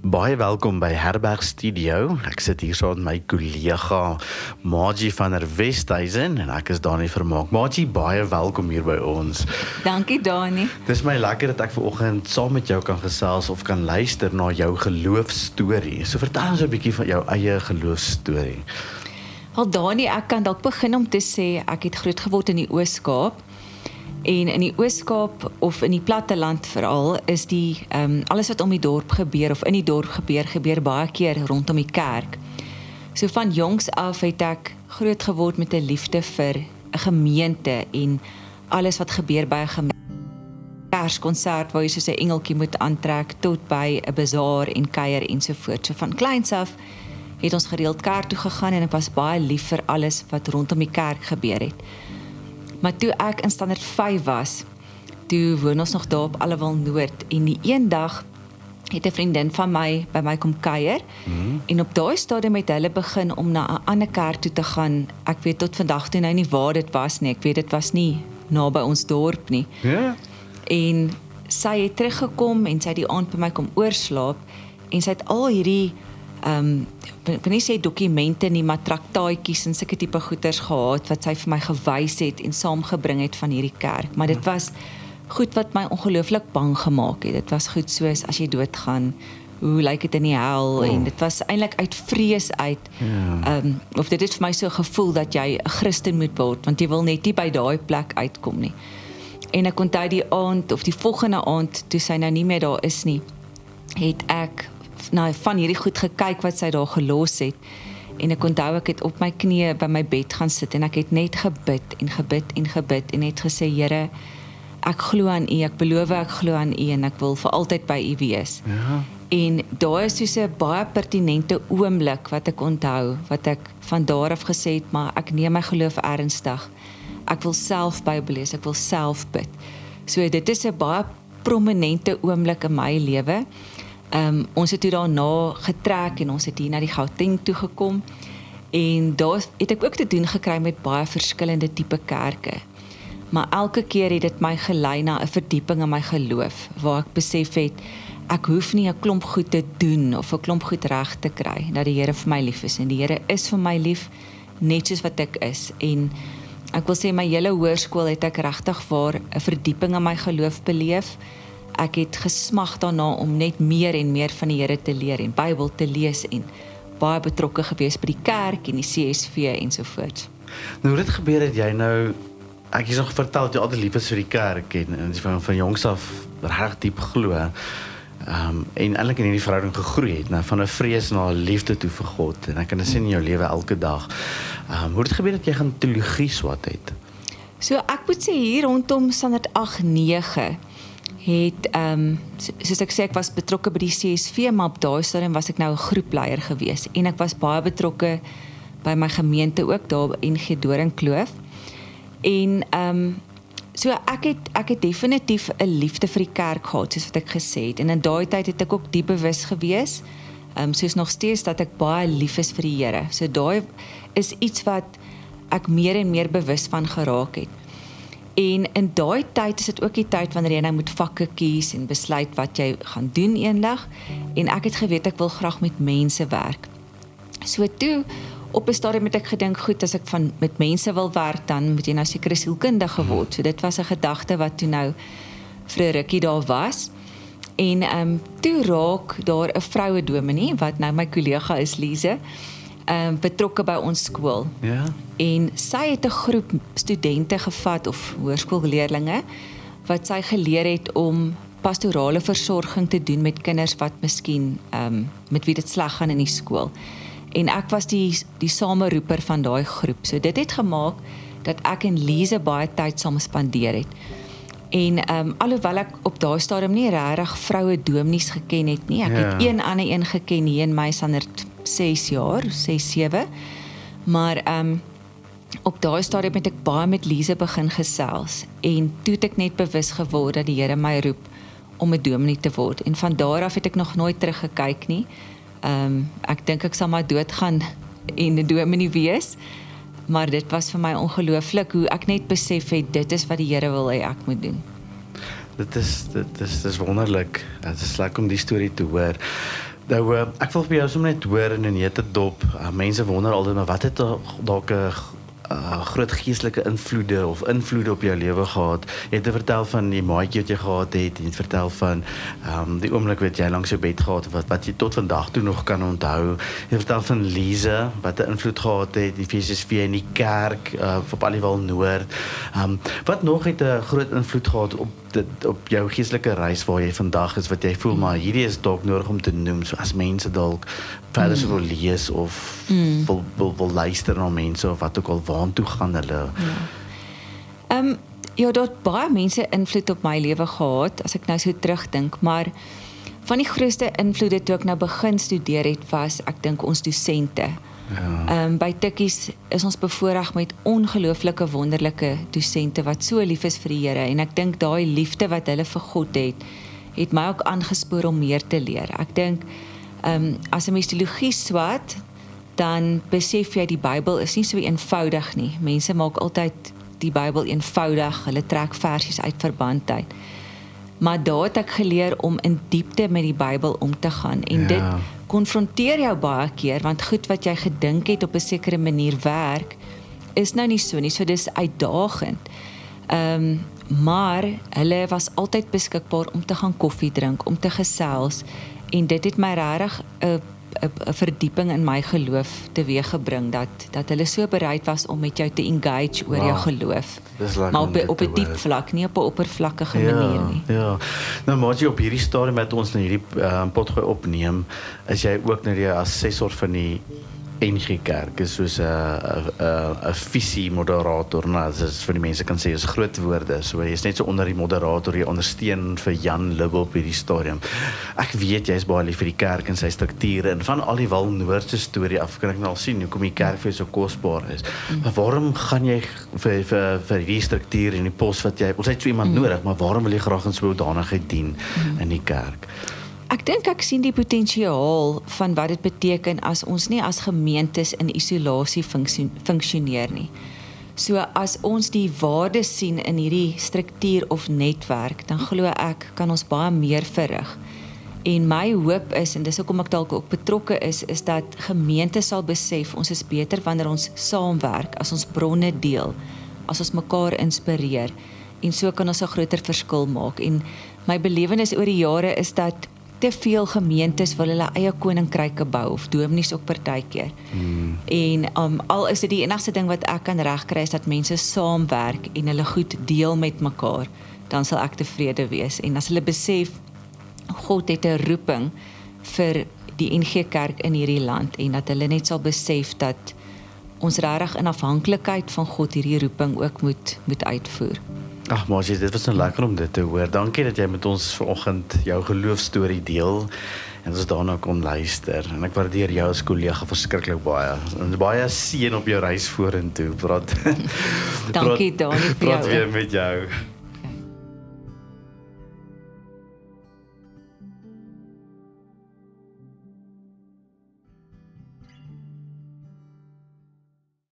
Baie welkom by Herberg Studio. Ek sit hier saam met my kollega Margie van der Westhuizen en ek is Dani Vermaak. Margie, baie welkom hier by ons. Dankie Dani. Dis my lekker dat ek vanoggend saam met jou kan gesels of kan luister na jou geloofstorie. So vertel ons 'n bietjie van jou eie geloofstorie. Wel Dani, ek kan dalk begin om te sê ek het groot geword in die Oos-Kaap. En in die Oos-Kaap of in die platteland veral is die alles wat om die dorp gebeur of in die dorp gebeur baie keer rondom die kerk. So van jongs af het ek groot geword met 'n liefde vir 'n gemeente en alles wat gebeur by 'n gemeente. Kerskonsert waar jy soos 'n engeltjie moet aantrek tot by 'n bazaar en kuier ensovoorts. So van kleins af het ons gereeld kerk toe gegaan en ek was baie lief vir alles wat rondom die kerk gebeur het. Maar toe ek in standaard 5 was, toe woon ons nog daar op Allewal Noord en die een dag het 'n vriendin van my by my kom kuier en op daai stadium het hulle begin om na 'n ander kerk toe te gaan. Ek weet tot vandag toe nou nie waar dit was nie. Ek weet dit was nie naby ons dorp nie. Ja. En sy het teruggekom en sy het die aand by my kom oorslaap en sy het al hierdie ek wil nie sê dokumente nie, maar traktaatjies en sulke tipe goeders gehad wat sy vir my gewys het en saamgebring het van hierdie kerk. Maar dit was goed wat my ongelooflik bang gemaak het. Dit was goed soos as jy doodgaan, hoe lyk dit in die hel? En dit was eintlik uit vrees uit. Of dit het vir my so gevoel dat jy 'n Christen moet word, want jy wil net nie by daai plek uitkom nie. En ek onthou die aand of die volgende aand toe sy nou nie meer daar is nie, het ek van hierdie goed gekyk wat sy daar gelos het en ek onthou ek het op my knieë by my bed gaan sit en ek het net gebid en net gesê, Here, ek glo aan U, ek beloof ek glo aan U en ek wil vir altyd by U wees. Ja. En daar is soos 'n baie pertinente oomblik wat ek onthou, wat ek van daar af gesê het, maar ek neem my geloof ernstig. Ek wil self Bybel lees, ek wil self bid. So dit is 'n baie prominente oomblik in my lewe. Ons het toe daarna getrek en ons het hier na die Gauteng toe gekom en daar het ek ook te doen gekry met baie verskillende tipe kerke. Maar elke keer het dit my gelei na 'n verdieping in my geloof waar ek besef het ek hoef nie 'n klomp goed te doen of 'n klomp goed reg te kry dat die Here vir my lief is en die Here is vir my lief net soos wat ek is. En ek wil sê my hele hoërskool het ek regtig waar 'n verdieping in my geloof beleef. Ek het gesmag daarna om net meer en meer van die Here te leer en Bybel te lees en baie betrokke gewees by die kerk en die CSV ensovoorts. Nou dit gebeur het jy nou, ek het nog vertel dat jy altyd lief is vir die kerk en van jongs af reg diep glo. En eintlik in hierdie verhouding gegroei het, nou, van 'n vrees na 'n liefde toe vir God en ek kan dit sien in jou lewe elke dag. Hoe het gebeur dat jy gaan teologie swat het? So ek moet sê hier rondom standaard 8, 9 het, soos ek sê, ek was betrokke by die CSV, maar op daai stadium was ek nou 'n groepleier gewees en ek was baie betrokke by my gemeente ook daar in NG Doringkloof. En so ek het definitief 'n liefde vir die kerk gehad, soos wat ek gesê het. En in daai tyd het ek ook diep bewus gewees, soos nog steeds dat ek baie lief is vir die Here. So daai is iets wat ek meer en meer bewus van geraak het. En in daai tyd is dit ook die tyd wanneer jy nou moet vakke kies en besluit wat jy gaan doen eendag. En ek het geweet ek wil graag met mense werk. So toe, op 'n stadium het ek gedink, goed, as ek met mense wil werk, dan moet jy nou seker 'n sielkundige word. So dit was 'n gedagte wat toe nou vir 'n rukkie daar was. En toe raak daar 'n vroue dominee, wat nou my kollega is, Lise, betrokke by ons skool. Ja. En sy het 'n groep studente gevat of hoërskoolleerlinge wat sy geleer het om pastorale versorging te doen met kinders wat miskien met wie dit sleg gaan in die skool. En ek was die sameroeper van daai groep. So dit het gemaak dat ek en Lise baie tyd saam spandeer het. En alhoewel ek op daai stadium nie regtig vroue dominees geken het nie. Ek het een ander een geken hier in my standaard 6 jaar, 6, 7. Maar op daai stadium het ek baie met Lise begin gesels en toe het ek net bewus geword dat die Here my roep om 'n dominee te word. En van daar af het ek nog nooit teruggekyk nie. Ek dink ek sal maar doodgaan en 'n dominee wees. Maar dit was vir my ongelooflik hoe ek net besef het dit is wat die Here wil hê ek moet doen. Dit is wonderlik. Het is lekker om die storie te hoor. Nou, ek wil by jou sommer net hoor in 'n nete dop. Mense wonder altyd, maar wat het dalk 'n groot geestelike invloede op jou lewe gehad? Jy het vertel van die maatjie wat jy gehad het, jy het vertel van die oomblik wat jy langs jou bed gehad het, wat jy tot vandag toe nog kan onthou. Jy het vertel van Lise, wat 'n invloed gehad het, die FCSV in die kerk, op Aliwal Noord. Wat nog het 'n groot invloed gehad op jou geestelike reis waar jy vandag is, wat jy voel, maar hierdie is dalk nodig om te noem, so as mense dalk verder so wil lees of wil luister na mense of wat ook al, waartoe gaan hulle? Ja, daar het baie mense invloed op my lewe gehad, as ek nou so terugdink, maar van die grootste invloede toe ek nou begin studeer het, was, ek dink, ons dosente. Ja. By Tikkies is ons bevoorreg met ongelooflike wonderlike dosente wat so lief is vir die Here, en ek dink daai liefde wat hulle vir God het my ook aangespoor om meer te leer. Ek dink as 'n mens teologie swat, dan besef jy die Bybel is nie so eenvoudig nie. Mense maak altyd die Bybel eenvoudig, hulle trek versies uit verband uit. Maar daar het ek geleer om in diepte met die Bybel om te gaan, en dit konfronteer jou baie keer, want goed wat jy gedink het op 'n sekere manier werk, is nou nie so nie, so dis uitdagend. Maar hulle was altyd beskikbaar om te gaan koffie drink, om te gesels, en dit het my regtig 'n verdieping in my geloof teweeggebring, dat hulle so bereid was om met jou te engage oor jou geloof. Maar op 'n diep vlak, nie op 'n oppervlakkige manier nie. Ja. Nou Margie, op hierdie stadium met ons na hierdie potgooi opneem, is jy ook nou die assessor van die NG Kerk, is soos 'n visie moderator, nou, as vir die mense kan sê, is groot woorde, so jy is net so onder die moderator, jy ondersteun vir Jan Libbe op hierdie stadium. Ek weet, jy is baie lief vir die kerk en sy strukture, en van Aliwal Noord se storie af, kan ek nou al sien, hoekom die kerk vir jou so kosbaar is. Maar waarom gaan jy vir die struktuur en die pos wat jy, ons het so iemand nodig, maar waarom wil jy graag in so 'n hoedanigheid dien in die kerk? Ek dink ek sien die potensiaal van wat dit beteken as ons nie as gemeentes in isolasie funksioneer nie. So as ons die waarde sien in hierdie struktuur of netwerk, dan glo ek kan ons baie meer verrig. En my hoop is, en dis hoekom ek dalk ook betrokke is dat gemeente sal besef, ons is beter wanneer ons saamwerk, as ons bronne deel, as ons mekaar inspireer, en so kan ons 'n groter verskil maak. En my belewenis oor die jare is dat te veel gemeentes wil hulle eie koninkryke bou, of dominees ook partykeer. En al is dit die enigste ding wat ek kan regkry, is dat mense saamwerk en hulle goed deel met mekaar, dan sal ek tevrede wees. En as hulle besef, God het 'n roeping vir die NG Kerk in hierdie land, en dat hulle net sal besef dat ons regtig in afhanklikheid van God hierdie roeping ook moet uitvoer. Ag Margie, dit was nou lekker om dit te hoor. Dankie dat jy met ons vanoggend jou geloofstorie deel en ons daarna kon luister. En ek waardeer jou as kollega verskriklik baie. En baie seën op jou reis vorentoe. Dankie Dani vir jou. Praat weer met jou.